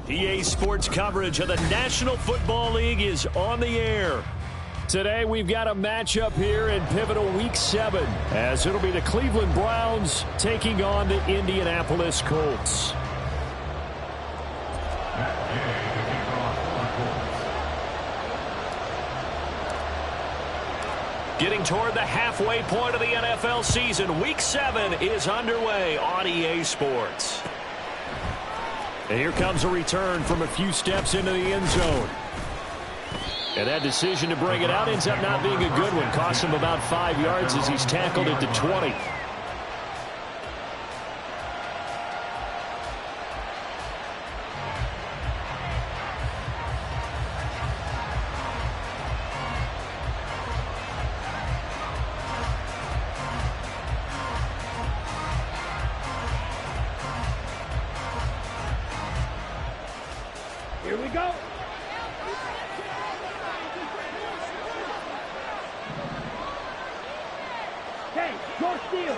EA Sports coverage of the National Football League is on the air. Today we've got a matchup here in pivotal Week 7, as it'll be the Cleveland Browns taking on the Indianapolis Colts. Getting toward the halfway point of the NFL season, Week 7 is underway on EA Sports. And here comes a return from a few steps into the end zone. And that decision to bring it out ends up not being a good one. Costs him about 5 yards as he's tackled at the 20. Here we go. Okay, your steal.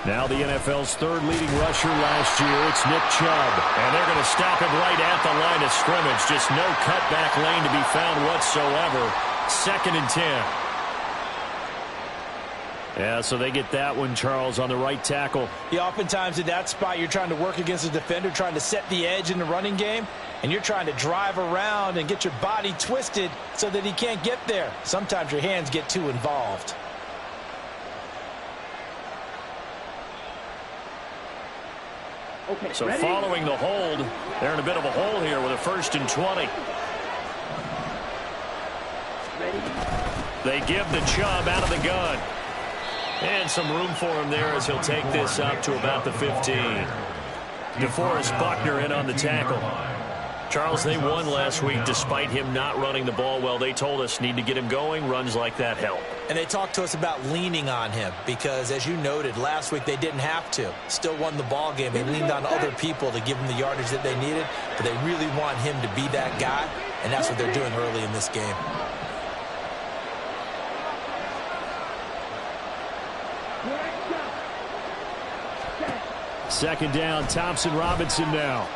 Now the NFL's third leading rusher last year, it's Nick Chubb. And they're going to stop him right at the line of scrimmage. Just no cutback lane to be found whatsoever. 2nd and 10. Yeah, so they get that one, Charles, on the right tackle. Yeah, oftentimes in that spot, you're trying to work against a defender, trying to set the edge in the running game, and you're trying to drive around and get your body twisted so that he can't get there. Sometimes your hands get too involved. Okay, so ready? Following the hold, they're in a bit of a hole here with a 1st and 20. Ready? They give the Chubb out of the gun. And some room for him there as he'll take this up to about the 15. DeForest Buckner in on the tackle. Charles, they won last week despite him not running the ball well. They told us need to get him going. Runs like that help. And they talked to us about leaning on him because, as you noted, last week they didn't have to. Still won the ball game. They leaned on other people to give them the yardage that they needed, but they really want him to be that guy, and that's what they're doing early in this game. Second down, Thompson Robinson now.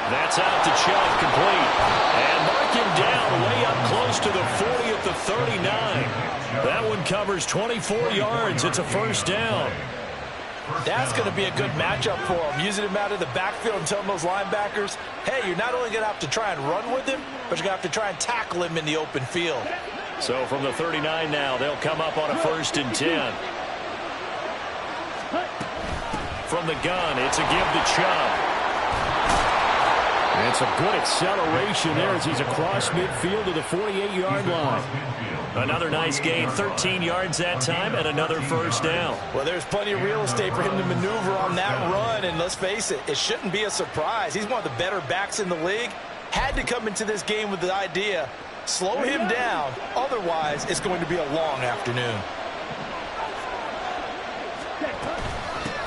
That's out to Chubb, complete. And mark him down way up close to the 40 at the 39. That one covers 24 yards. It's a 1st down. That's going to be a good matchup for him. Using him out of the backfield and telling those linebackers, hey, you're not only going to have to try and run with him, but you're going to have to try and tackle him in the open field. So from the 39 now, they'll come up on a 1st and 10. From the gun, it's a give to Chubb. And some good acceleration there as he's across midfield to the 48-yard line. Another nice gain, 13 yards that time, and another 1st down. Well, there's plenty of real estate for him to maneuver on that run, and let's face it, it shouldn't be a surprise. He's one of the better backs in the league. Had to come into this game with the idea, slow him down, otherwise it's going to be a long afternoon.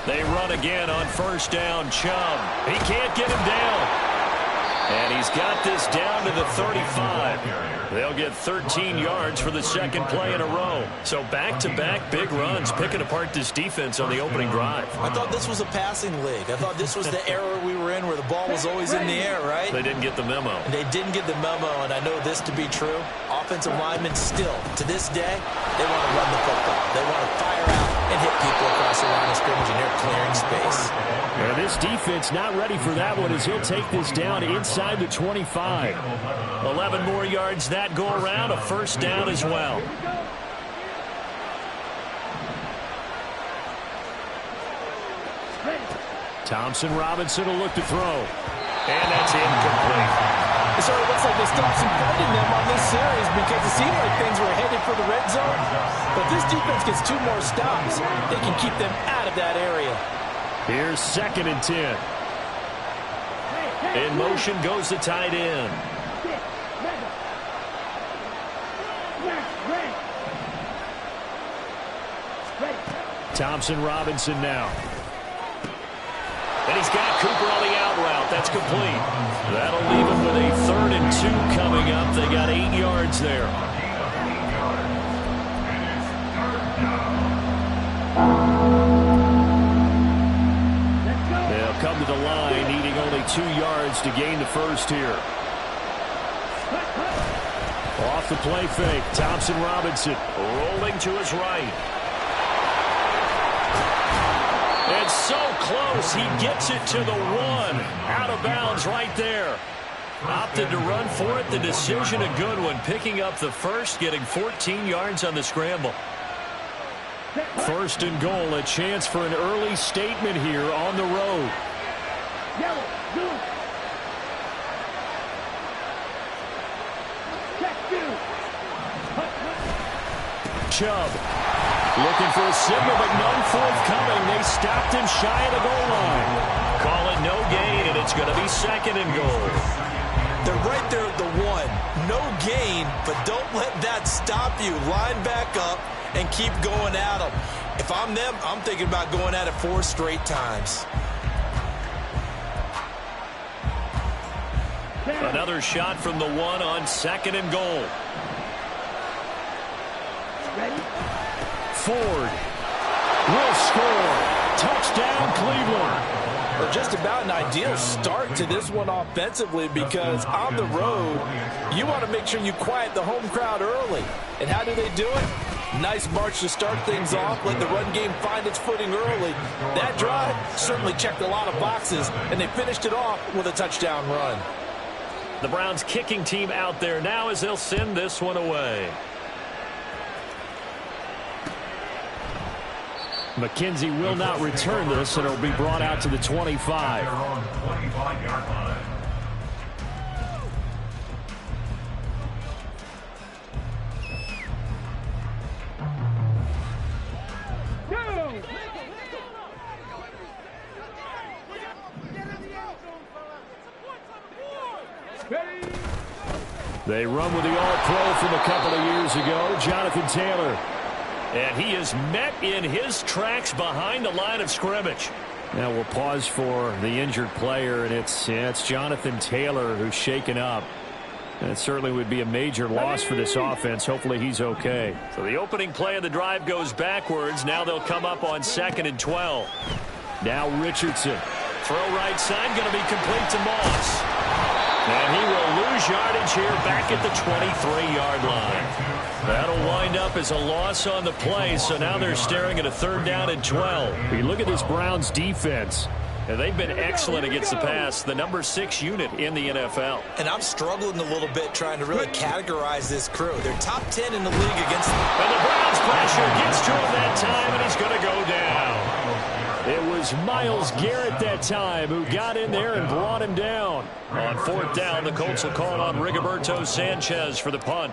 They run again on 1st down. Chubb. He can't get him down. And he's got this down to the 35. They'll get 13 yards for the 2nd play in a row. So back-to-back big runs, picking apart this defense on the opening drive. I thought this was a passing league. I thought this was the era we were in where the ball was always in the air, right? They didn't get the memo. And they didn't get the memo, and I know this to be true. Offensive linemen still, to this day, they want to run the football. They want to fire out and hit people across the line of scrimmage, and they're clearing space. And this defense not ready for that one as he'll take this down inside the 25. 11 more yards that go around, a 1st down as well. Thompson Robinson will look to throw. And that's incomplete. It sort of looks like they stopped some fighting them on this series because it seemed like things were headed for the red zone. But if this defense gets 2 more stops, they can keep them out of that area. Here's 2nd and 10. In motion goes the tight end. Thompson Robinson now. And he's got Cooper on the out route. That's complete. That'll leave him with a 3rd and 2 coming up. They got 8 yards there. 2 yards to gain the first here. Off the play fake, Thompson Robinson rolling to his right. It's so close, he gets it to the 1. Out of bounds right there. Opted to run for it. The decision a good one. Picking up the first, getting 14 yards on the scramble. First and goal, a chance for an early statement here on the road. Yellow, blue. Chubb looking for a signal, but none forthcoming. They stopped him shy of the goal line. Call it no gain, and it's going to be second and goal. They're right there at the 1. No gain, but don't let that stop you. Line back up and keep going at them. If I'm them, I'm thinking about going at it 4 straight times. Another shot from the 1 on second and goal. Ready? Ford will score. Touchdown, Cleveland. Or just about an ideal start to this one offensively, because on the road, you want to make sure you quiet the home crowd early. And how do they do it? Nice march to start things off. Let the run game find its footing early. That drive certainly checked a lot of boxes, and they finished it off with a touchdown run. The Browns kicking team out there now as they'll send this one away. McKenzie will not return this, and it'll be brought out to the 25. They run with the All-Pro from a couple of years ago, Jonathan Taylor. And he is met in his tracks behind the line of scrimmage. Now we'll pause for the injured player, and it's Jonathan Taylor who's shaken up. And it certainly would be a major loss for this offense. Hopefully he's okay. So the opening play of the drive goes backwards. Now they'll come up on 2nd and 12. Now Richardson. Throw right side, going to be complete to Moss. And he will lose yardage here back at the 23-yard line. That'll wind up as a loss on the play, so now they're staring at a 3rd down and 12. You look at this Browns defense, and they've been excellent against the pass, the number 6 unit in the NFL. And I'm struggling a little bit trying to really categorize this crew. They're top 10 in the league against them. And the Browns pressure gets to him that time, and he's going to go down. It was Myles Garrett that time who got in there and brought him down. On 4th down, the Colts will call on Rigoberto Sanchez for the punt.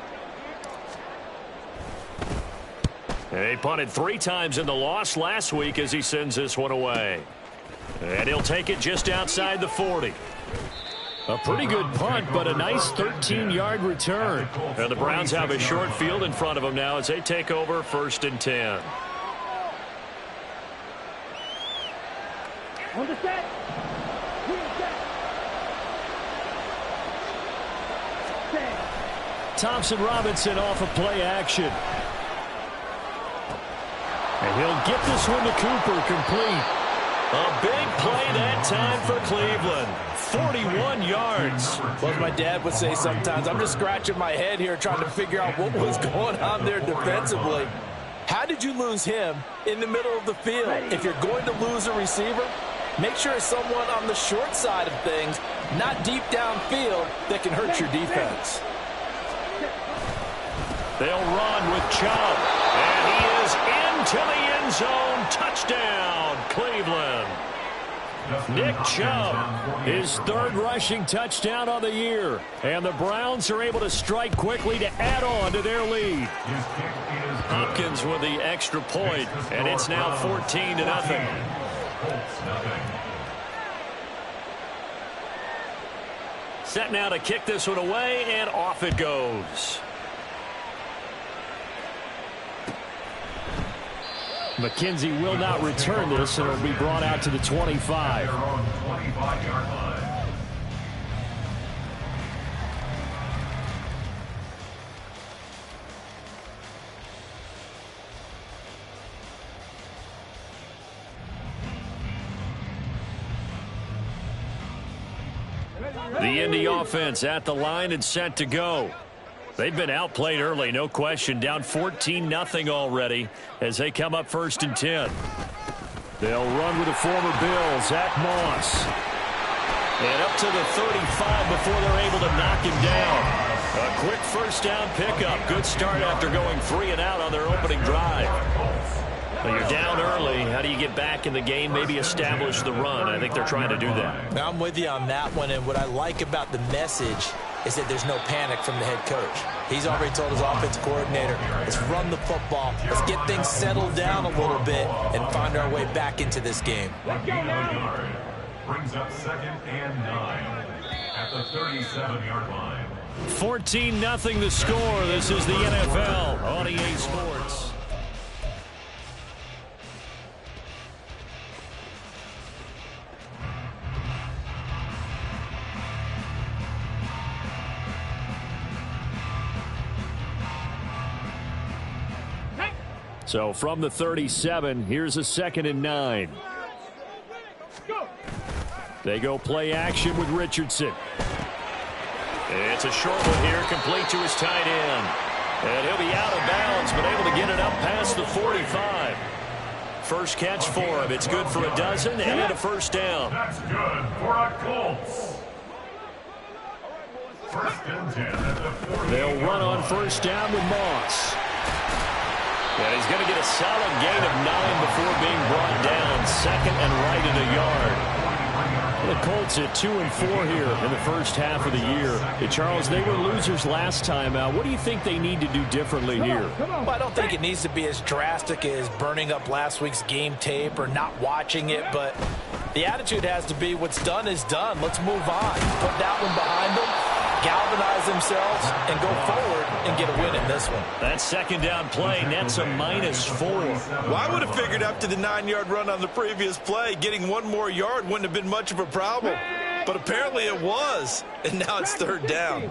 They punted 3 times in the loss last week as he sends this one away. And he'll take it just outside the 40. A pretty good punt, but a nice 13-yard return. And the Browns have a short field in front of them now as they take over 1st and 10. On the set. Thompson Robinson off of play action. And he'll get this one to Cooper, complete. A big play that time for Cleveland. 41 yards. Well, as my dad would say sometimes, I'm just scratching my head here trying to figure out what was going on there defensively. How did you lose him in the middle of the field? If you're going to lose a receiver, make sure it's someone on the short side of things, not deep downfield, that can hurt your defense. They'll run with Chubb. And he is into the end zone. Touchdown, Cleveland. Nick Chubb, his 3rd rushing touchdown of the year. And the Browns are able to strike quickly to add on to their lead. Hopkins with the extra point, and it's now 14-0. Set now to kick this one away, and off it goes. McKenzie will not return this, and it'll be brought out to the 25. The Indy offense at the line and set to go. They've been outplayed early, no question. Down 14-0 already as they come up 1st and 10. They'll run with the former Bill, Zach Moss. And up to the 35 before they're able to knock him down. A quick first down pickup. Good start after going 3 and out on their opening drive. Well, you're down early. How do you get back in the game? Maybe establish the run. I think they're trying to do that. Now, I'm with you on that one, and what I like about the message is that there's no panic from the head coach. He's already told his offensive coordinator, let's run the football, let's get things settled down a little bit, and find our way back into this game. Brings up 2nd and 9 at the 37-yard line. 14-0 the score. This is the NFL on EA Sports. So from the 37, here's a 2nd and 9. They go play action with Richardson. It's a short one here, complete to his tight end. And he'll be out of bounds, but able to get it up past the 45. First catch for him. It's good for a dozen and a first down. That's good for a Colts. 1st and 10 at the 40. They'll run on first down with Moss. And he's going to get a solid gain of 9 before being brought down. 2nd and right at a yard. The Colts at 2-4 here in the first half of the year. Hey, Charles, they were losers last time out. What do you think they need to do differently here? Well, I don't think it needs to be as drastic as burning up last week's game tape or not watching it, but the attitude has to be what's done is done. Let's move on. Put that one behind them, galvanize themselves, and go forward and get a win in this one. That 2nd down play nets a -4. Well, I would have figured after the 9-yard run on the previous play, getting 1 more yard wouldn't have been much of a problem. But apparently it was, and now it's 3rd down.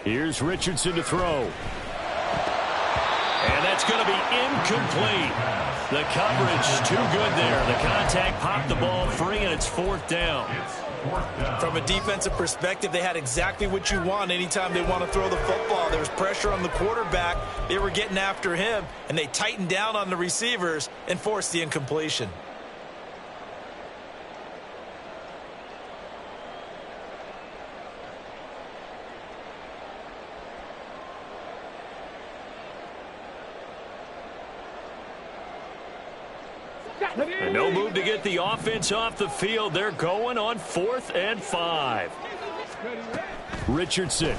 Here's Richardson to throw. And that's going to be incomplete. The coverage too good there. The contact popped the ball free, and it's 4th down. From a defensive perspective, they had exactly what you want anytime they want to throw the football. There was pressure on the quarterback. They were getting after him, and they tightened down on the receivers and forced the incompletion. And no move to get the offense off the field. They're going on 4th and 5. Richardson.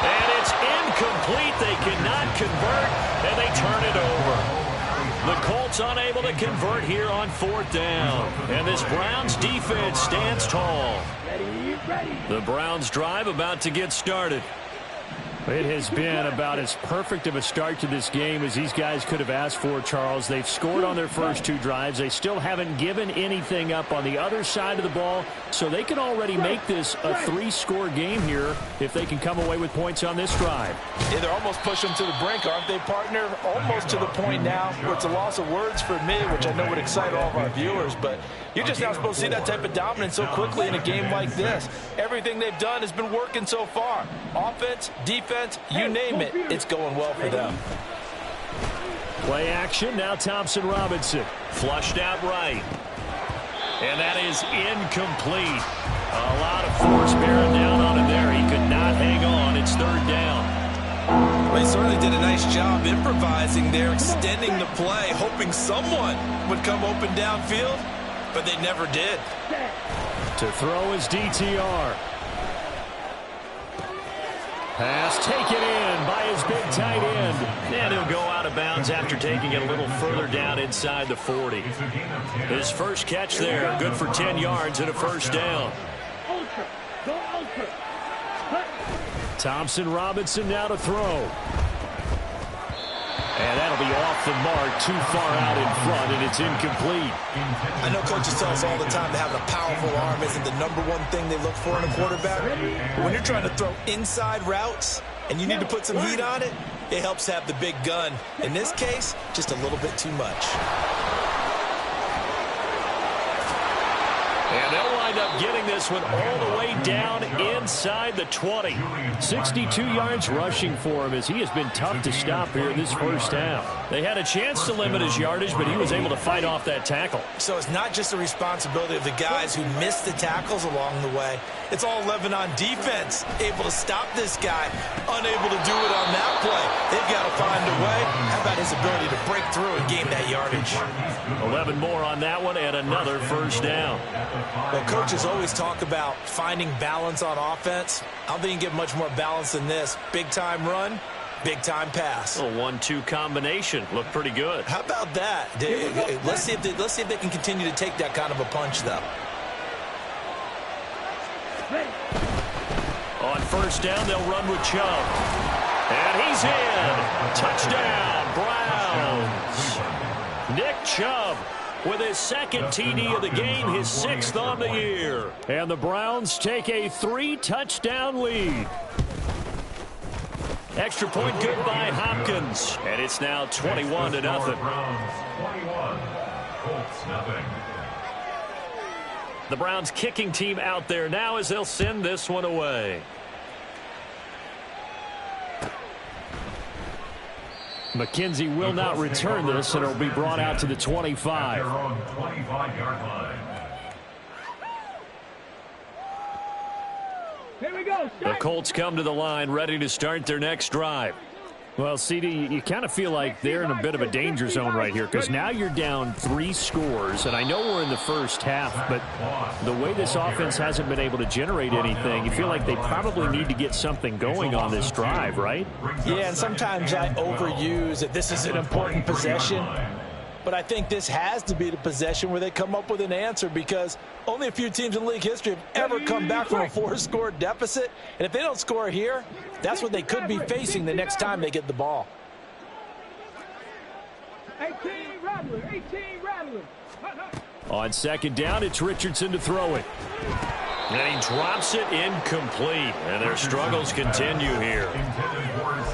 And it's incomplete. They cannot convert, and they turn it over. The Colts unable to convert here on 4th down. And this Browns defense stands tall. The Browns drive about to get started. It has been about as perfect of a start to this game as these guys could have asked for, Charles. They've scored on their first 2 drives. They still haven't given anything up on the other side of the ball, so they can already make this a 3-score game here if they can come away with points on this drive. Yeah, they're almost pushing to the brink, aren't they, partner? Almost to the point now where it's a loss of words for me, which I know would excite all of our viewers, but you're just not supposed to see that type of dominance so quickly in a game like this. Everything they've done has been working so far. Offense, defense, you name it, it's going well for them. Play action, now Thompson Robinson. Flushed out right. And that is incomplete. A lot of force bearing down on him there. He could not hang on. It's 3rd down. Well, he certainly did a nice job improvising there, extending the play, hoping someone would come open downfield, but they never did. To throw is DTR. Pass taken in by his big tight end. And he'll go out of bounds after taking it a little further down inside the 40. His first catch there, good for 10 yards and a first down. Thompson Robinson now to throw. And that'll be off the mark, too far out in front, and it's incomplete. I know coaches tell us all the time that having a powerful arm isn't the #1 thing they look for in a quarterback. But when you're trying to throw inside routes and you need to put some heat on it, it helps have the big gun. In this case, just a little bit too much. And they'll wind up getting this one all the way down inside the 20. 62 yards rushing for him as he has been tough to stop here in this first half. They had a chance to limit his yardage, but he was able to fight off that tackle. So it's not just the responsibility of the guys who missed the tackles along the way. It's all 11 on defense, able to stop this guy, unable to do it on that play. They've got to find a way. How about his ability to break through and gain that yardage? 11 more on that one and another first down. Well, coaches always talk about finding balance on offense. I don't think you can get much more balance than this. Big-time run, big-time pass. A 1-2 combination. Looked pretty good. How about that? Let's see if they can continue to take that kind of a punch, though. On first down, they'll run with Chubb. And he's in. Touchdown, Browns. Nick Chubb with his second TD of the game, his 6th on the year. And the Browns take a 3-touchdown lead. Extra point good by Hopkins. And it's now 21-0. Browns 21, Colts nothing. The Browns kicking team out there now as they'll send this one away. McKenzie will not return this, and it'll be brought out to the 25. They're on 25-yard line. Here we go. The Colts come to the line ready to start their next drive. Well, CD, you kind of feel like they're in a bit of a danger zone right here because now you're down 3 scores, and I know we're in the first half, but the way this offense hasn't been able to generate anything, you feel like they probably need to get something going on this drive, right? Yeah, and sometimes I overuse that this is an important possession. But I think this has to be the possession where they come up with an answer because only a few teams in league history have ever come back from a 4-score deficit. And if they don't score here, that's what they could be facing the next time they get the ball. 18 Rattler, 18 Rattler. On second down, it's Richardson to throw it. And he drops it incomplete. And their struggles continue here.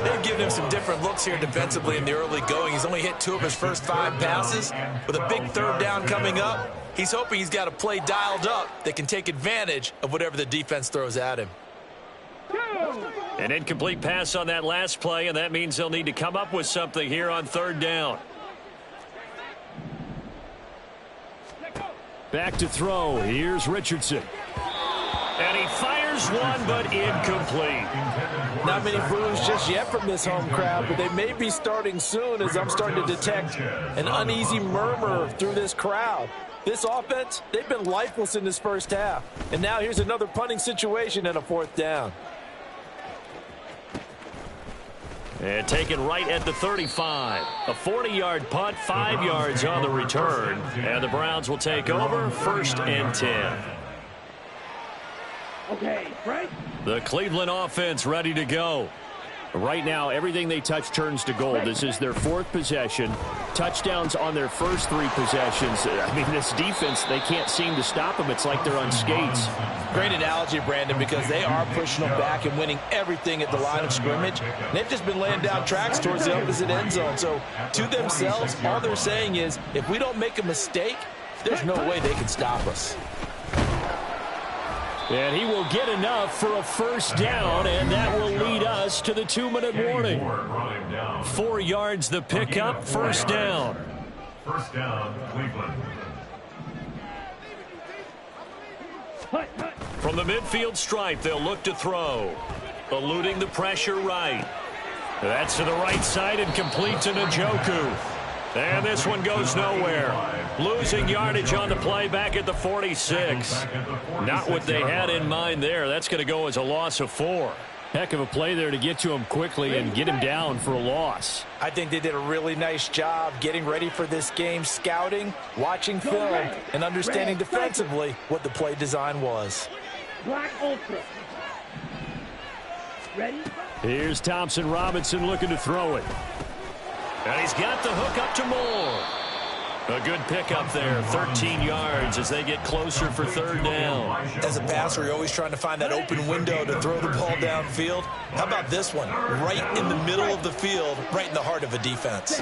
They've given him some different looks here defensively in the early going. He's only hit 2 of his first 5 passes. With a big 3rd down coming up, he's hoping he's got a play dialed up that can take advantage of whatever the defense throws at him. An incomplete pass on that last play, and that means they'll need to come up with something here on 3rd down. Back to throw. Here's Richardson. And he fires one, but incomplete. Not many boos just yet from this home crowd, but they may be starting soon as I'm starting to detect an uneasy murmur through this crowd. This offense, they've been lifeless in this first half. And now here's another punting situation and a 4th down. And taken right at the 35. A 40-yard punt, 5 yards on the return. And the Browns will take over 1st and 10. Okay, Frank. The Cleveland offense ready to go. Right now, everything they touch turns to gold. This is their 4th possession. Touchdowns on their first 3 possessions. I mean, this defense, they can't seem to stop them. It's like they're on skates. Great analogy, Brandon, because they are pushing them back and winning everything at the line of scrimmage. And they've just been laying down tracks towards the opposite end zone. So, to themselves, all they're saying is, if we don't make a mistake, there's no way they can stop us. And he will get enough for a 1st down, and that will lead us to the 2-minute warning. 4 yards the pickup, 1st down. 1st down, Cleveland. From the midfield stripe, they'll look to throw. Eluding the pressure right. That's to the right side and complete to Njoku. And this one goes nowhere. Losing yardage on the play back at the 46. Not what they had in mind there. That's going to go as a loss of 4. Heck of a play there to get to him quickly and get him down for a loss. I think they did a really nice job getting ready for this game, scouting, watching film, and understanding defensively what the play design was. Black Ultra. Ready? Here's Thompson Robinson looking to throw it. And he's got the hook up to Moore. A good pickup there, 13 yards as they get closer for 3rd down. As a passer, you're always trying to find that open window to throw the ball downfield. How about this one? Right in the middle of the field, right in the heart of a defense.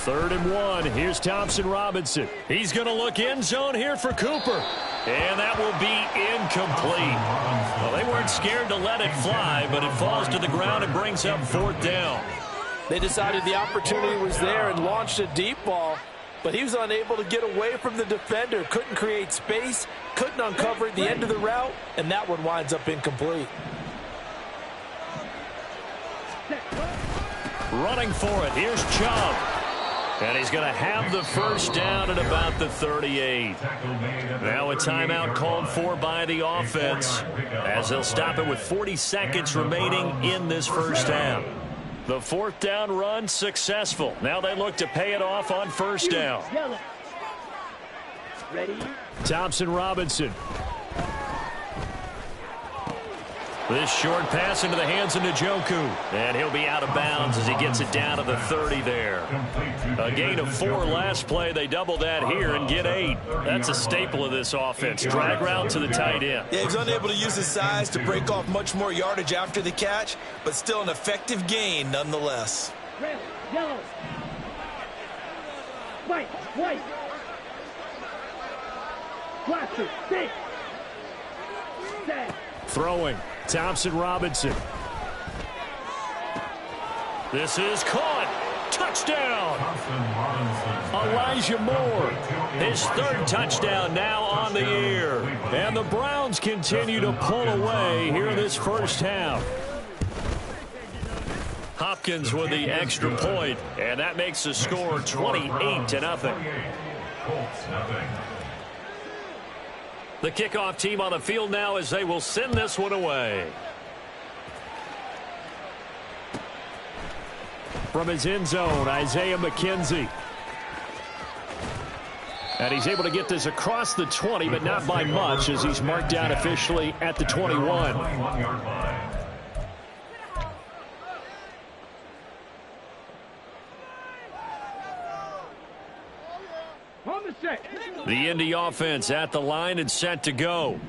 3rd and 1. Here's Thompson Robinson. He's going to look end zone here for Cooper. And that will be incomplete. Well, they weren't scared to let it fly, but it falls to the ground and brings up 4th down. They decided the opportunity was there and launched a deep ball, but he was unable to get away from the defender. Couldn't create space, couldn't uncover at the end of the route, and that one winds up incomplete. Running for it, here's Chubb. And he's going to have the first down at about the 38. Now a timeout called for by the offense, as they'll stop it with 40 seconds remaining in this first half. The 4th down run successful. Now they look to pay it off on 1st down. Ready? Thompson Robinson. This short pass into the hands of Njoku. And he'll be out of bounds as he gets it down to the 30 there. A gain of 4 last play. They double that here and get 8. That's a staple of this offense. Drag route to the tight end. Yeah, he's unable to use his size to break off much more yardage after the catch, but still an effective gain nonetheless. Red, yellow. White, white. Blaster, stick. Set. Throwing. Thompson Robinson. This is caught. Touchdown. Elijah Moore. His 3rd touchdown now on the year. And the Browns continue to pull away here in this first half. Hopkins with the extra point, and that makes the score 28-0. The kickoff team on the field now as they will send this one away. From his end zone, Isaiah McKenzie. And he's able to get this across the 20, but not by much, as he's marked down officially at the 21. The Indy offense at the line and set to go.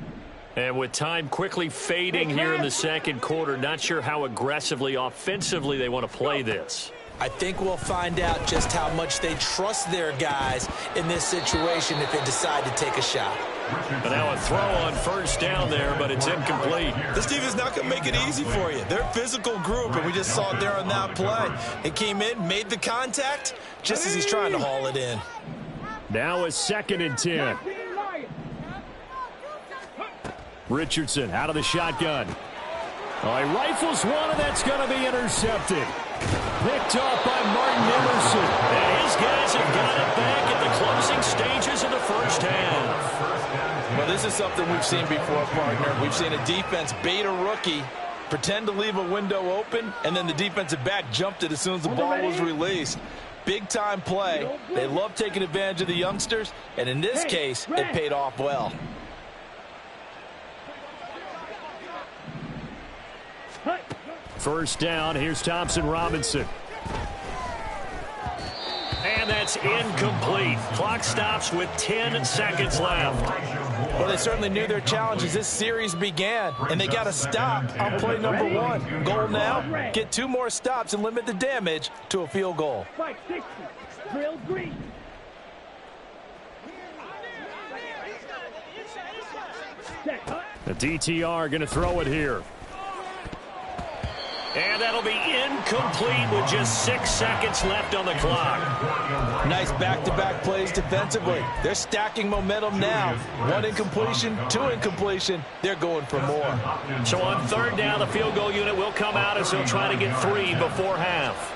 And with time quickly fading here in the second quarter, not sure how aggressively, offensively they want to play this. I think we'll find out just how much they trust their guys in this situation if they decide to take a shot. And now a throw on 1st down there, but it's incomplete. This team is not going to make it easy for you. They're a physical group, and we just saw it there on that play. It came in, made the contact, just as he's trying to haul it in. Now a 2nd and 10. Richardson out of the shotgun. Oh, he rifles one, and that's going to be intercepted. Picked off by Martin Emerson. And his guys have got it back at the closing stages of the first half. Well, this is something we've seen before, partner. We've seen a defense bait a rookie, pretend to leave a window open, and then the defensive back jumped it as soon as the ball was released. Big-time play. They love taking advantage of the youngsters, and in this case, it paid off well. First down, here's Thompson Robinson. And that's incomplete. Clock stops with 10 seconds left. Well, they certainly knew their challenge as this series began, and they got to stop on play number 1. Goal now, get 2 more stops and limit the damage to a field goal. Spike 60, drill green. The DTR going to throw it here. And that'll be incomplete with just 6 seconds left on the clock. Nice back-to-back plays defensively. They're stacking momentum now. 1 incompletion, 2 incompletion. They're going for more. So on 3rd down, the field goal unit will come out as they'll try to get 3 before half.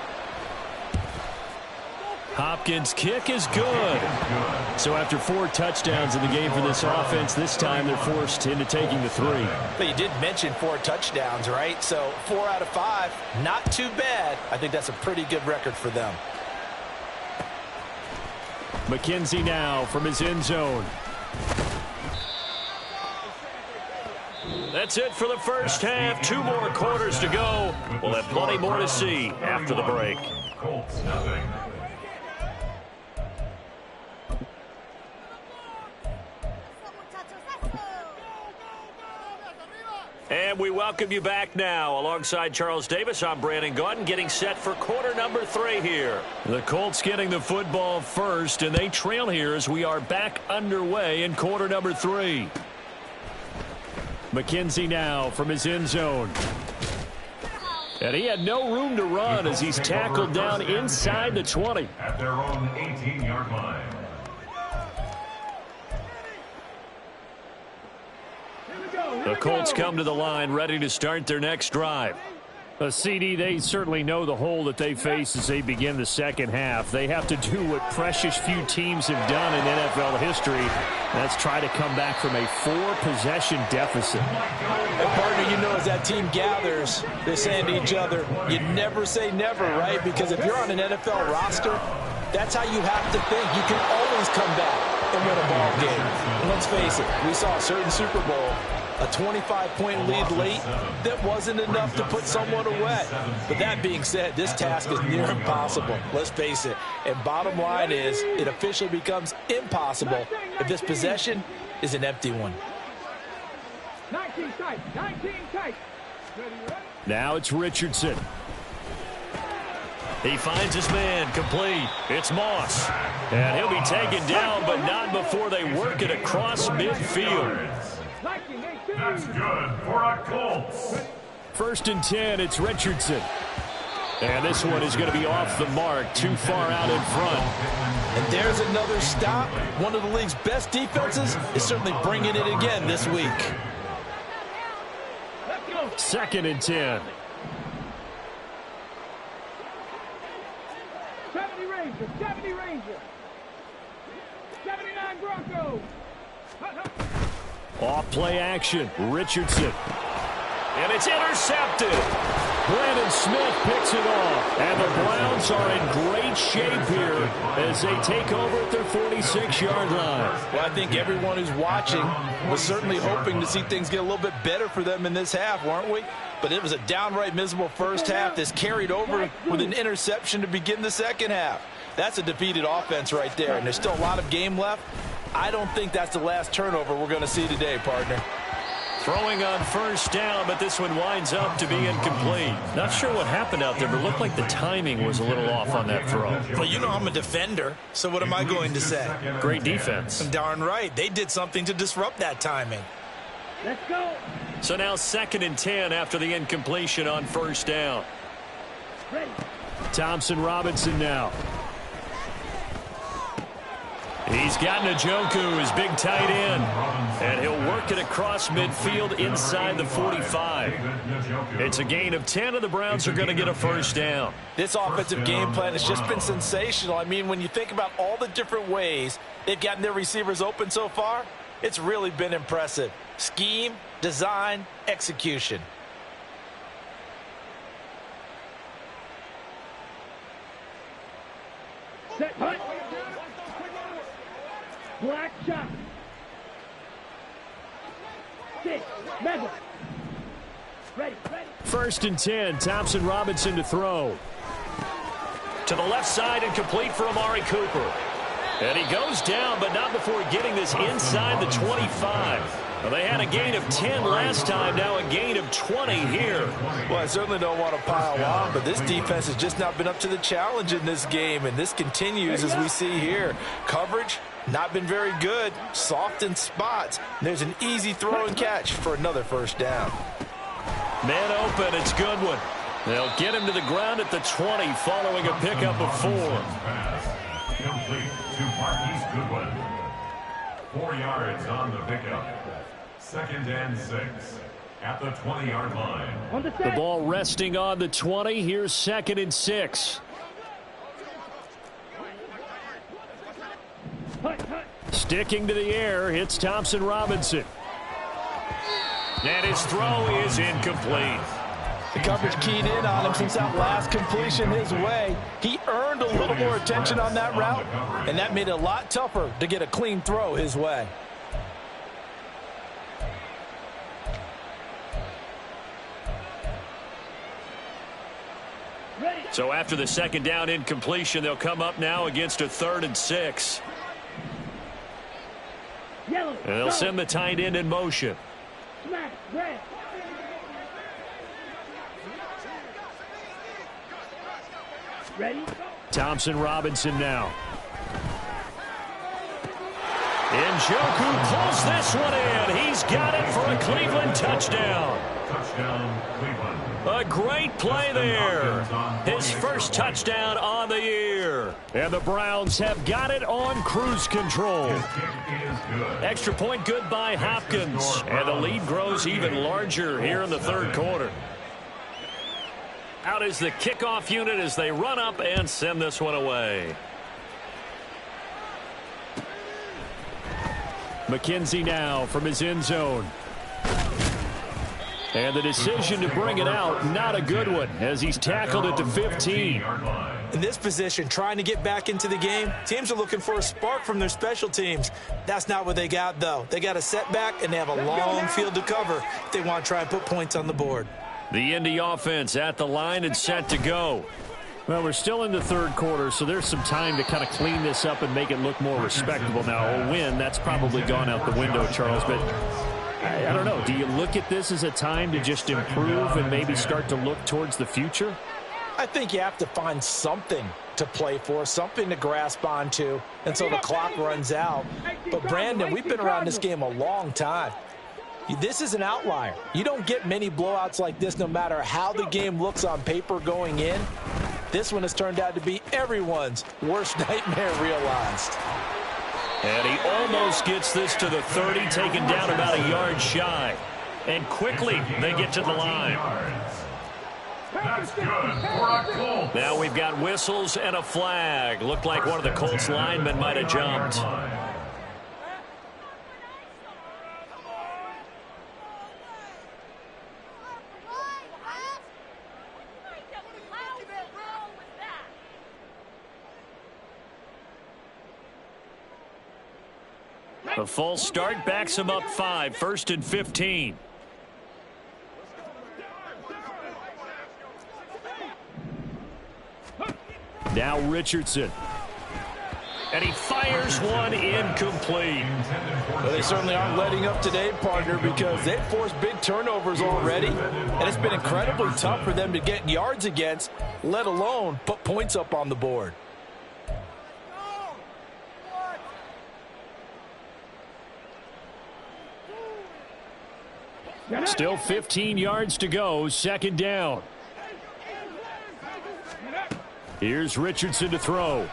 Hopkins' kick is good. So after 4 touchdowns in the game for this offense, this time they're forced into taking the 3. But you did mention 4 touchdowns, right? So 4 out of 5, not too bad. I think that's a pretty good record for them. McKenzie now from his end zone. That's it for the first half. 2 more quarters to go. We'll have plenty more to see after the break. Colts nothing. And we welcome you back now. Alongside Charles Davis, I'm Brandon Gaudin, getting set for quarter number 3 here. The Colts getting the football first, and they trail here as we are back underway in quarter number 3. McKenzie now from his end zone. And he had no room to run as he's tackled down inside the 20. At their own 18-yard line. The Colts come to the line ready to start their next drive. A CD, they certainly know the hole that they face as they begin the second half. They have to do what precious few teams have done in NFL history. That's try to come back from a 4-possession deficit. And partner, you know, as that team gathers, they're saying to each other, you never say never, right? Because if you're on an NFL roster, that's how you have to think. You can always come back and win a ball game. And let's face it, we saw a certain Super Bowl, a 25-point lead late that wasn't enough to put someone away. But that being said, this task is near impossible. Let's face it. And bottom line is, it officially becomes impossible if this possession is an empty one. 19 tight, 19 tight. Now it's Richardson. He finds his man, complete. It's Moss. And he'll be taken down, but not before they work it across midfield. That's good for a Colts. 1st and 10, it's Richardson. And this one is going to be off the mark, too far out in front. And there's another stop. One of the league's best defenses is certainly bringing it again this week. 2nd and 10. 70 Ranger, 70 Ranger. 79 Broncos. Off play action, Richardson. And it's intercepted. Brandon Smith picks it off. And the Browns are in great shape here as they take over at their 46-yard line. Well, I think everyone who's watching was certainly hoping to see things get a little bit better for them in this half, weren't we? But it was a downright miserable first half that's carried over with an interception to begin the second half. That's a defeated offense right there, and there's still a lot of game left. I don't think that's the last turnover we're going to see today, partner. Throwing on 1st down, but this one winds up to be incomplete. Not sure what happened out there, but it looked like the timing was a little off on that throw. Well, you know I'm a defender, so what am I going to say? Great defense. Darn right. They did something to disrupt that timing. Let's go. So now 2nd and 10 after the incompletion on 1st down. Ready. Thompson Robinson now. He's got Njoku, his big tight end. And he'll work it across midfield inside the 45. It's a gain of 10, and the Browns are going to get a 1st down. This offensive game plan has just been sensational. I mean, when you think about all the different ways they've gotten their receivers open so far, it's really been impressive. Scheme, design, execution. Set, hut. Black shot. 6, Medal. Ready, ready. 1st and 10, Thompson Robinson to throw. To the left side and complete for Amari Cooper. And he goes down, but not before getting this inside the 25. Well, they had a gain of 10 last time, now a gain of 20 here. Well, I certainly don't want to pile on, but this defense has just not been up to the challenge in this game, and this continues as we see here. Coverage, not been very good, soft in spots. There's an easy throw and catch for another 1st down. Man open, it's Goodwin. They'll get him to the ground at the 20 following a pickup of 4. Complete to Marquise Goodwin. 4 yards on the pickup. 2nd and 6 at the 20-yard line. On the The set. ball resting on the 20. Here's 2nd and 6. Hut, hut. Sticking to the air, hits Thompson Robinson. And his throw is incomplete. The coverage keyed in on him since that last completion his way. He earned a little more attention on that route, and that made it a lot tougher to get a clean throw his way. Ready. So after the 2nd down incompletion, they'll come up now against a 3rd and 6. Yellow. And they'll go. send the tight end in motion. Smack. Red. Ready? Thompson Robinson now. Njoku pulls this one in. He's got it for a Cleveland touchdown. Touchdown, Cleveland. A great play there. His first touchdown on the year. And the Browns have got it on cruise control. His kick is good. Extra point good by Hopkins. And the lead grows even larger here in the third quarter. Out is the kickoff unit as they run up and send this one away. McKenzie now from his end zone. And the decision to bring it out, not a good one, as he's tackled at the 15. In this position, trying to get back into the game, teams are looking for a spark from their special teams. That's not what they got, though. They got a setback, and they have a long field to cover if they want to try and put points on the board. The Indy offense at the line and set to go. Well, we're still in the third quarter, so there's some time to kind of clean this up and make it look more respectable. Now, a win, that's probably gone out the window, Charles, but I don't know. Do you look at this as a time to just improve and maybe start to look towards the future? I think you have to find something to play for, something to grasp onto until the clock runs out. But, Brandon, we've been around this game a long time. This is an outlier. You don't get many blowouts like this no matter how the game looks on paper going in. This one has turned out to be everyone's worst nightmare realized. And he almost gets this to the 30, taken down about a yard shy. And quickly they get to the line. That's good for a Colts. Now we've got whistles and a flag. Looked like one of the Colts linemen might have jumped. A false start backs him up 5, 1st and 15. Now Richardson. And he fires one incomplete. Well, they certainly aren't letting up today, partner, because they've forced big turnovers already. And it's been incredibly tough for them to get yards against, let alone put points up on the board. Still 15 yards to go, 2nd down. Here's Richardson to throw.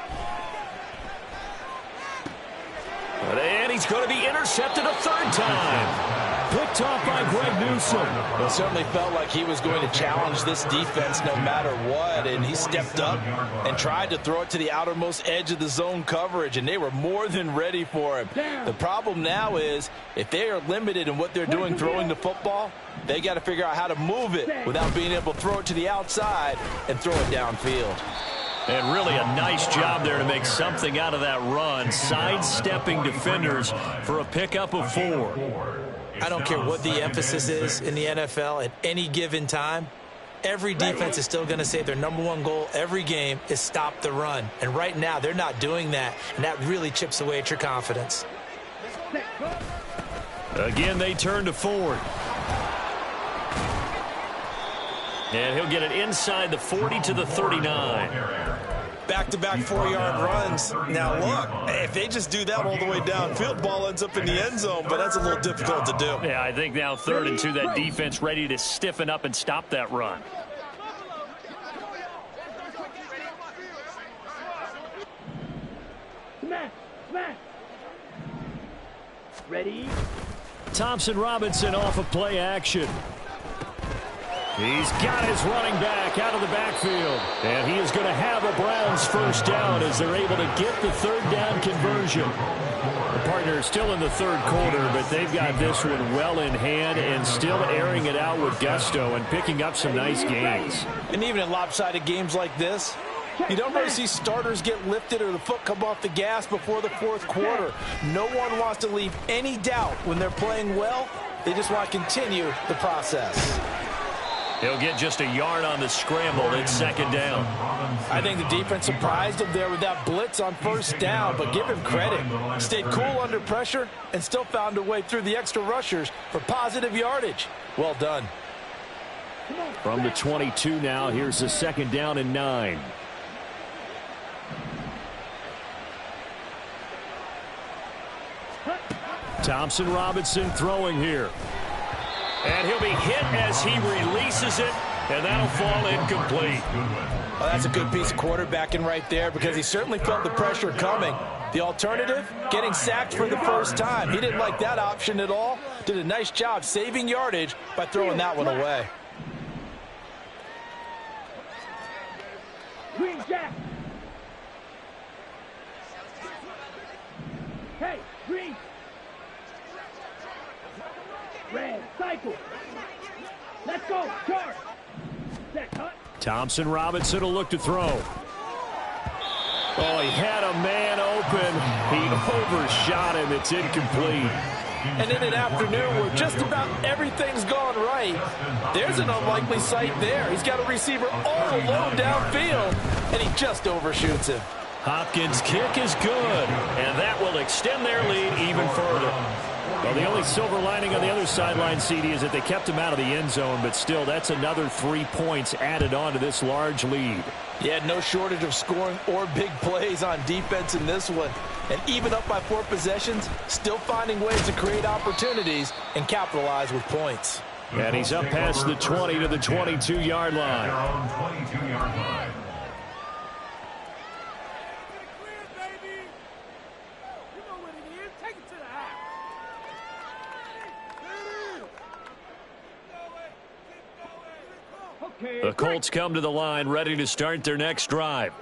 And he's going to be intercepted a 3rd time. Picked off by Greg Newsome. It certainly felt like he was going to challenge this defense no matter what, and he stepped up and tried to throw it to the outermost edge of the zone coverage, and they were more than ready for him. The problem now is if they are limited in what they're doing throwing the football, they got to figure out how to move it without being able to throw it to the outside and throw it downfield. And really a nice job there to make something out of that run, sidestepping defenders for a pickup of 4. I don't care what the emphasis is in the NFL at any given time. Every defense is still going to say their #1 goal every game is stop the run. And right now they're not doing that, and that really chips away at your confidence. Again, they turn to Ford. And he'll get it inside the 40 to the 39. Back-to-back 4-yard runs. Now, look, if they just do that all the way downfield, ball ends up in the end zone, but that's a little difficult to do. Yeah, I think now 3rd and 2, that defense ready to stiffen up and stop that run. Smash. Ready? Thompson Robinson off of play action. He's got his running back out of the backfield. And he is going to have a Browns 1st down as they're able to get the 3rd down conversion. The partner is still in the 3rd quarter, but they've got this one well in hand and still airing it out with gusto and picking up some nice gains. And even in lopsided games like this, you don't really see starters get lifted or the foot come off the gas before the 4th quarter. No one wants to leave any doubt when they're playing well. They just want to continue the process. He'll get just a yard on the scramble. It's 2nd down. I think the defense surprised him there with that blitz on 1st down, but give him credit. Stayed cool under pressure and still found a way through the extra rushers for positive yardage. Well done. From the 22 now, here's the 2nd down and 9. Thompson Robinson throwing here. And he'll be hit as he releases it, and that'll fall incomplete. Well, that's a good piece of quarterbacking right there because he certainly felt the pressure coming. The alternative, getting sacked for the first time. He didn't like that option at all. Did a nice job saving yardage by throwing that one away. Green Jack. Hey, green. Red, cycle. Let's go, charge. Set, cut. Thompson Robinson will look to throw. Oh, he had a man open. He overshot him. It's incomplete. And in an afternoon where just about everything's gone right, there's an unlikely sight there. He's got a receiver all alone downfield, and he just overshoots him. Hopkins' kick is good, and that will extend their lead even further. Well, the only silver lining on the other sideline, CD, is that they kept him out of the end zone, but still, that's another 3 points added on to this large lead. Yeah, no shortage of scoring or big plays on defense in this one. And even up by 4 possessions, still finding ways to create opportunities and capitalize with points. And he's up past the 20 to the 22-yard line. 22-yard line. The Colts come to the line ready to start their next drive.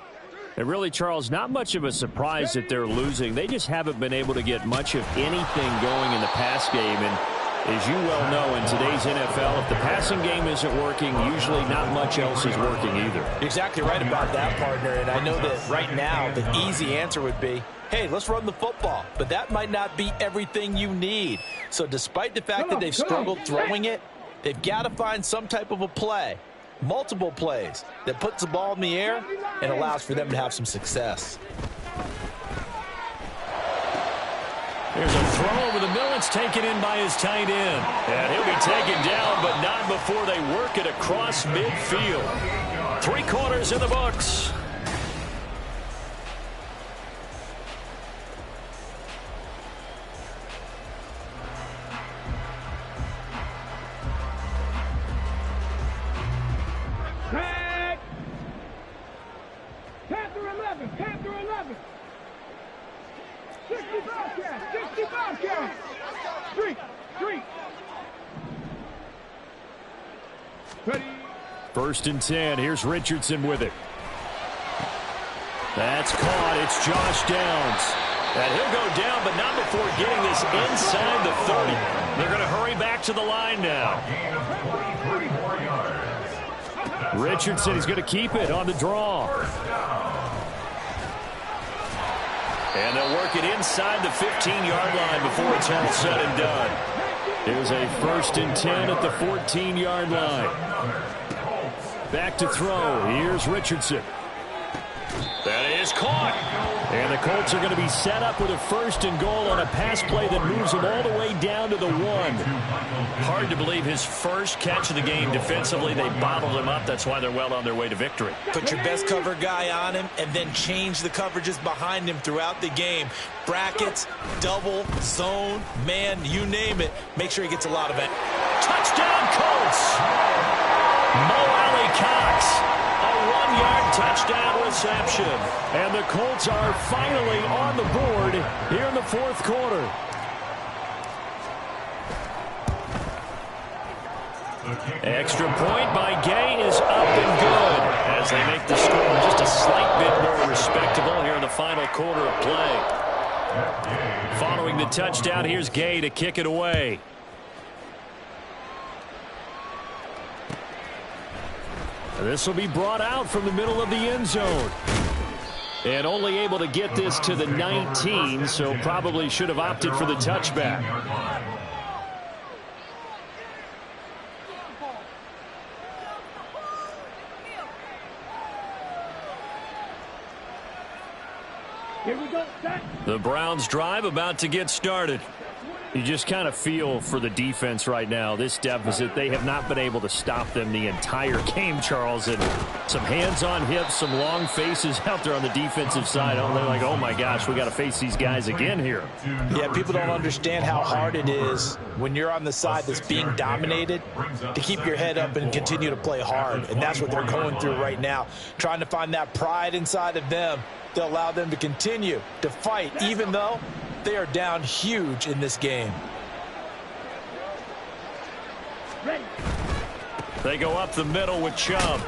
And really, Charles, not much of a surprise that they're losing. They just haven't been able to get much of anything going in the pass game. And as you well know, in today's NFL, if the passing game isn't working, usually not much else is working either. You're exactly right about that, partner. And I know that right now the easy answer would be, hey, let's run the football. But that might not be everything you need. So despite the fact that they've struggled throwing it, they've got to find some type of a play. Multiple plays that puts the ball in the air and allows for them to have some success. There's a throw over the middle. It's taken in by his tight end. And he'll be taken down, but not before they work it across midfield. 3 quarters in the books. Panther 11, Panther 11. 65 count, 65 count. Street. Ready. 1st and 10. Here's Richardson with it. That's caught. It's Josh Downs. And he'll go down, but not before getting this inside the 30. They're going to hurry back to the line now. Richardson is going to keep it on the draw. And they'll work it inside the 15-yard line before it's all said and done. Here's a 1st and 10 at the 14-yard line. Back to throw. Here's Richardson. That is caught. And the Colts are going to be set up with a 1st and goal on a pass play that moves them all the way down to the 1. Hard to believe his first catch of the game defensively. They bottled him up. That's why they're well on their way to victory. Put your best cover guy on him and then change the coverages behind him throughout the game. Brackets, double, zone, man, you name it. Make sure he gets a lot of it. Touchdown, Colts! Mo Alley-Cox. A 1-yard touchdown reception. And the Colts are finally on the board here in the 4th quarter. Extra point by Gay is up and good as they make the score just a slight bit more respectable here in the final quarter of play. Following the touchdown, here's Gay to kick it away. This will be brought out from the middle of the end zone. And only able to get this to the 19, so probably should have opted for the touchback. Here we go, set. The Browns drive about to get started. You just kind of feel for the defense right now, this deficit. They have not been able to stop them the entire game, Charles. And some hands on hips, some long faces out there on the defensive side. Oh, they're like, oh, my gosh, we got to face these guys again here. Yeah, people don't understand how hard it is when you're on the side that's being dominated to keep your head up and continue to play hard. And that's what they're going through right now, trying to find that pride inside of them to allow them to continue to fight, even though they are down huge in this game. They go up the middle with Chubb.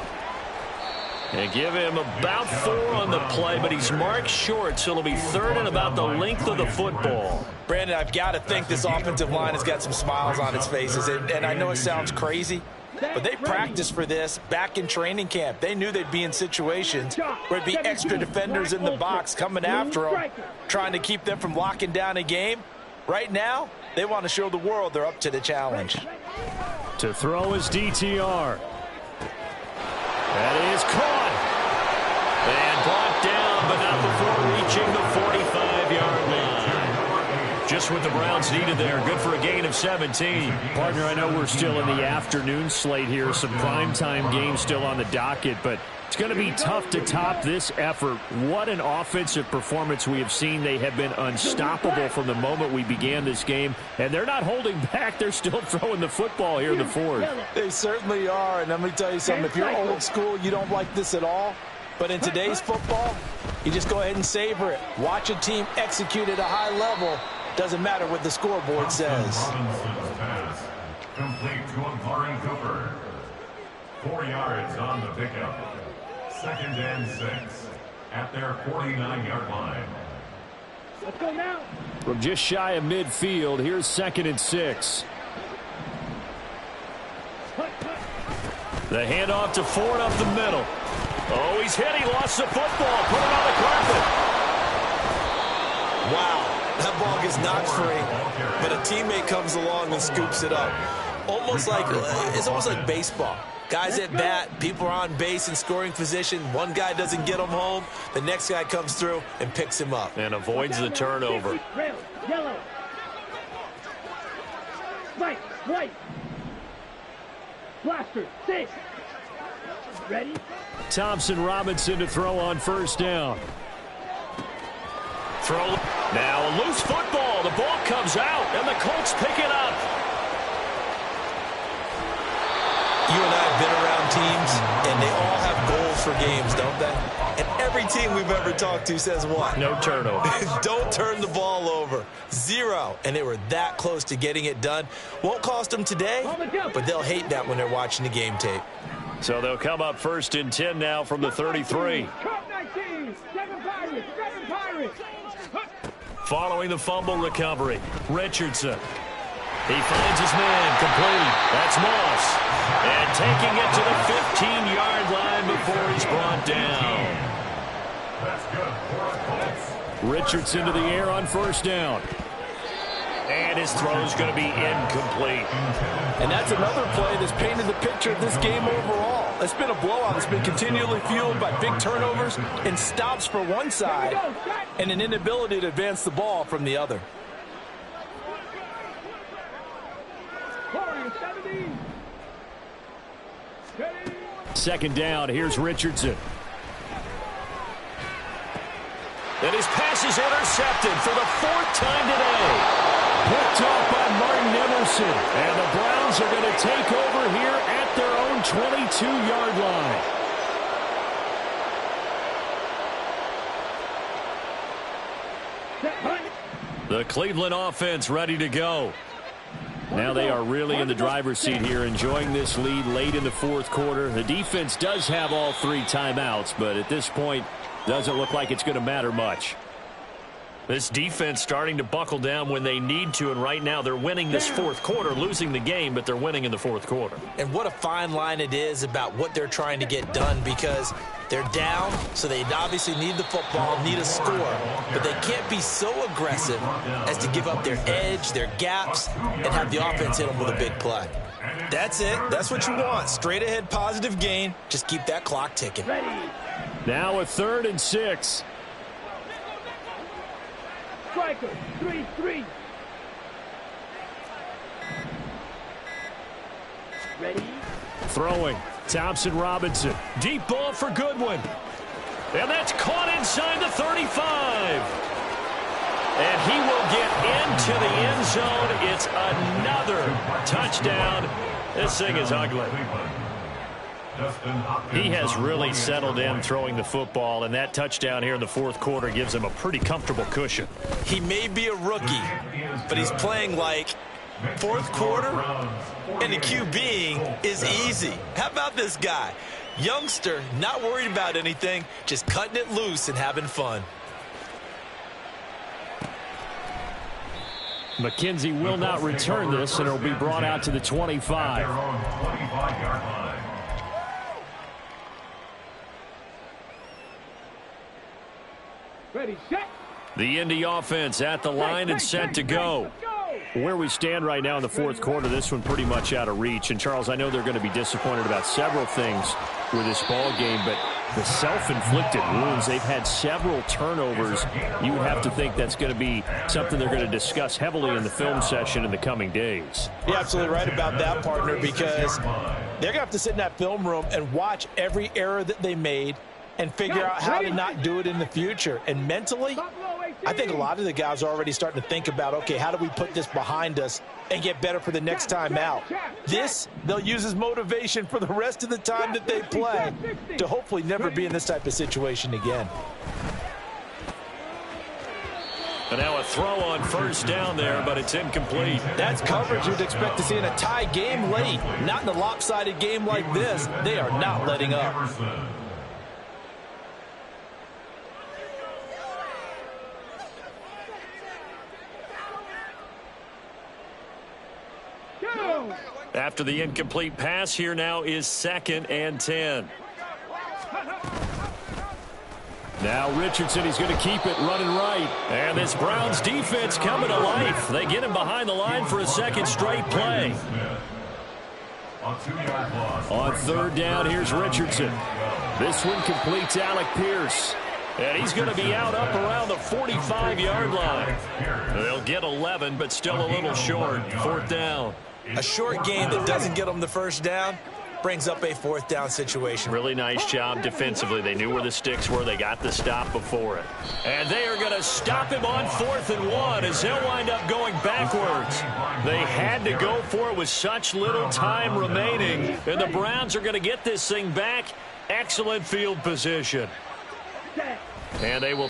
And give him about 4 on the play, but he's marked short, so it'll be 3rd and about the length of the football. Brandon, I've got to think this offensive line has got some smiles on its faces. And I know it sounds crazy, but they practiced for this back in training camp. They knew they'd be in situations where it'd be extra defenders in the box coming after them, trying to keep them from locking down a game. Right now, they want to show the world they're up to the challenge. To throw his DTR. That is caught. And brought down, but not before reaching the 45-yard line. Just what the Browns needed there. Good for a gain of 17. Partner, I know we're still in the afternoon slate here. Some primetime games still on the docket, but it's going to be tough to top this effort. What an offensive performance we have seen. They have been unstoppable from the moment we began this game, and they're not holding back. They're still throwing the football here in the fourth. They certainly are, and let me tell you something. If you're old school, you don't like this at all. But in today's football, you just go ahead and savor it. Watch a team execute at a high level. Doesn't matter what the scoreboard says. Robinson's pass, complete to Amari Cooper. 4 yards on the pickup. 2nd and 6 at their 49-yard line. Let's go now. From just shy of midfield, here's 2nd and 6. The handoff to Ford up the middle. Oh, he's hit. He lost the football. Put it on the carpet. Wow, that ball gets knocked free, but a teammate comes along and scoops it up. It's almost like baseball. Guys at bat, people are on base in scoring position. One guy doesn't get him home. The next guy comes through and picks him up. And avoids the turnover. Red, yellow. White, white. Blaster, 6. Ready? Thompson Robinson to throw on 1st down. Throw. Now a loose football. The ball comes out, and the Colts pick it up. You and I have been around teams, and they all have goals for games, don't they? And every team we've ever talked to says what? No turnover. Don't turn the ball over. 0. And they were that close to getting it done. Won't cost them today, but they'll hate that when they're watching the game tape. So they'll come up 1st and 10 now from the 33. Cup 19. 7 Pirates. 7 Pirates. Following the fumble recovery, Richardson. He finds his man complete. That's Moss. And taking it to the 15-yard line before he's brought down. That's good for the Colts. Richardson to the air on 1st down. And his throw's going to be incomplete. And that's another play that's painted the picture of this game overall. It's been a blowout. It's been continually fueled by big turnovers and stops for one side and an inability to advance the ball from the other. 17. 2nd down. Here's Richardson. And his pass is intercepted for the 4th time today. Picked off by Martin Emerson. And the Browns are going to take over here at their own 22-yard line. The Cleveland offense ready to go. Now they are really in the driver's seat here, enjoying this lead late in the 4th quarter. The defense does have all 3 timeouts, but at this point, doesn't look like it's going to matter much. This defense starting to buckle down when they need to, and right now they're winning this 4th quarter, losing the game, but they're winning in the 4th quarter. And what a fine line it is about what they're trying to get done, because they're down, so they obviously need the football, need a score, but they can't be so aggressive as to give up their edge, their gaps, and have the offense hit them with a big play. That's it. That's what you want. Straight ahead positive gain. Just keep that clock ticking. Now a 3rd and 6. Striker, 3-3. Throwing. Thompson Robinson. Deep ball for Goodwin. And that's caught inside the 35. And he will get into the end zone. It's another touchdown. This thing is ugly. He has really settled in throwing the football, and that touchdown here in the fourth quarter gives him a pretty comfortable cushion. He may be a rookie, but he's playing like fourth quarter, and the QBing is easy. How about this guy? Youngster, not worried about anything, just cutting it loose and having fun. McKenzie will not return this, and it will be brought out to the 25. Ready, set. The Indy offense at the line and set to go. Where we stand right now in the fourth quarter, this one pretty much out of reach. And, Charles, I know they're going to be disappointed about several things with this ball game, but the self-inflicted wounds, they've had several turnovers. You have to think that's going to be something they're going to discuss heavily in the film session in the coming days. You're absolutely right about that, partner, because they're going to have to sit in that film room and watch every error that they made and figure out how to not do it in the future. And mentally, I think a lot of the guys are already starting to think about, okay, how do we put this behind us and get better for the next time out? This, they'll use as motivation for the rest of the time that they play to hopefully never be in this type of situation again. And now a throw on first down there, but it's incomplete. That's coverage you'd expect to see in a tie game late. Not in a lopsided game like this. They are not letting up. After the incomplete pass, here now is 2nd and 10. Now Richardson, he's going to keep it running right. And this Browns defense coming to life. They get him behind the line for a second straight play. On third down, here's Richardson. This one completes Alec Pierce. And he's going to be out up around the 45-yard line. They'll get 11, but still a little short. Fourth down. A short game that doesn't get them the first down brings up a fourth down situation. Really nice job defensively. They knew where the sticks were. They got the stop before it. And they are going to stop him on 4th and 1 as they'll wind up going backwards. They had to go for it with such little time remaining. And the Browns are going to get this thing back. Excellent field position. And they will